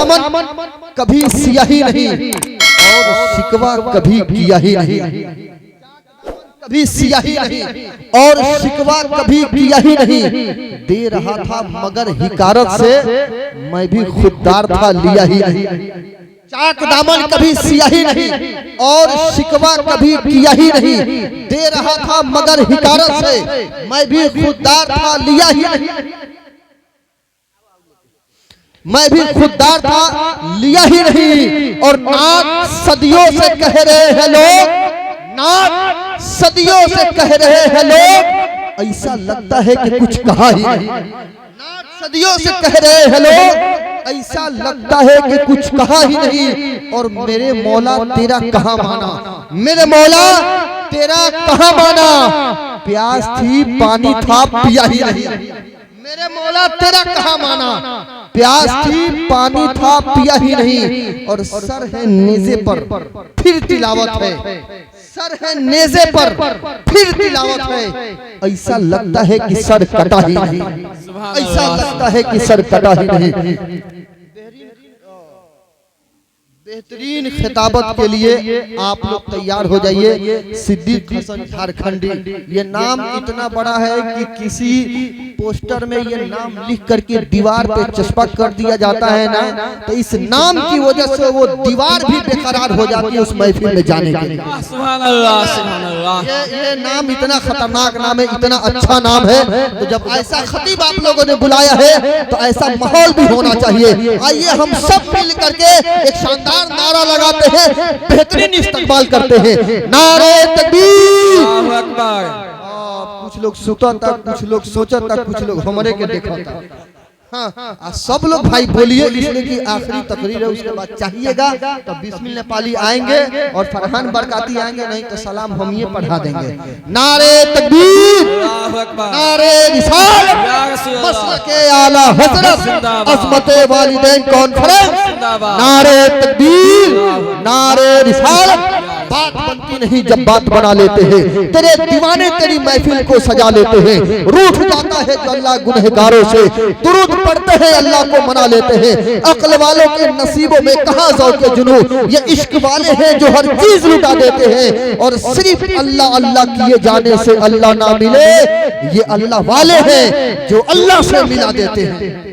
दामन कभी सियाही नहीं और शिकवा कभी किया ही नहीं, कभी सियाही नहीं और शिकवा कभी किया ही नहीं। दे रहा था मगर हिकारत से, मैं भी खुददार था लिया ही नहीं। चाक दामन कभी सियाही नहीं और शिकवा कभी किया ही नहीं। दे रहा था मगर हिकारत से, मैं भी खुददार था लिया ही नहीं। मैं भी खुददार था लिया ही नहीं। और नाक सदियों से कह रहे हैं लोग, नाक सदियों से कह रहे हैं लोग, ऐसा लगता है कि कुछ कहा ही नहीं। नाक सदियों से कह रहे हैं लोग, ऐसा लगता है कि कुछ कहा ही नहीं। और मेरे मौला तेरा कहाँ माना, मेरे मौला तेरा कहाँ माना। प्यास थी पानी था पिया ही नहीं, मेरे मौला तेरा कहाँ माना। प्यास थी पानी था पिया ही नहीं। और सर है नेज़े पर फिर तिलावत है, सर है नेज़े पर फिर तिलावत है। ऐसा लगता है कि सर कटा ही नहीं, ऐसा लगता है कि सर कटा ही नहीं। बेहतरीन खिताबत के लिए आप लोग तैयार हो जाइए। सिद्दीक हसन झारखंडी, ये नाम इतना बड़ा है कि किसी पोस्टर में ये नाम लिख करके दीवार पे चस्पा कर दिया जाता है ना, तो इस नाम की वजह से वो दीवार भी बेकरार हो जाती है उस महफिल में जाने के लिए। सुभान अल्लाह, सुभान अल्लाह। ये नाम इतना खतरनाक नाम है, इतना अच्छा नाम है। तो जब ऐसा खतीब आप लोगों ने बुलाया है तो ऐसा माहौल भी होना चाहिए। आइए हम सब मिल करके एक शानदार नारा लगाते हैं, बेहतरीन इस्तेमाल करते हैं। नारे तकबीर, अल्लाहु अकबर। कुछ लोग सुता था, कुछ लोग सोचा था, कुछ लोग हमारे के देखा था। हाँ, सब लोग भाई बोलिए, इसलिए कि आखिरी तकरीर है, उसके बाद चाहिएगा तो बिस्मिल नेपाली आएंगे और फरहान बरकाती आएंगे, नहीं तो सलाम हम ये पढ़ा देंगे। नारे तकबीर, नारे रिसालत, मसलके आला हज़रत, अज़मते वालिदैन कॉन्फ्रेंस, नारे तकबीर, नारे रिसालत। बात बनती नहीं जब बात बना लेते हैं, तेरे दीवाने तेरी महफिल को सजा लेते हैं। रूठ जाता है जो अल्लाह गुनहगारों से, दुरूद पढ़ते हैं अल्लाह को मना लेते हैं। अक्ल वालों के नसीबों में कहाँ ज़ौक़ जुनू, ये इश्क वाले हैं जो हर चीज लुटा देते हैं। और सिर्फ अल्लाह अल्लाह किए जाने से अल्लाह ना मिले, ये अल्लाह वाले हैं जो अल्लाह से मिला देते हैं।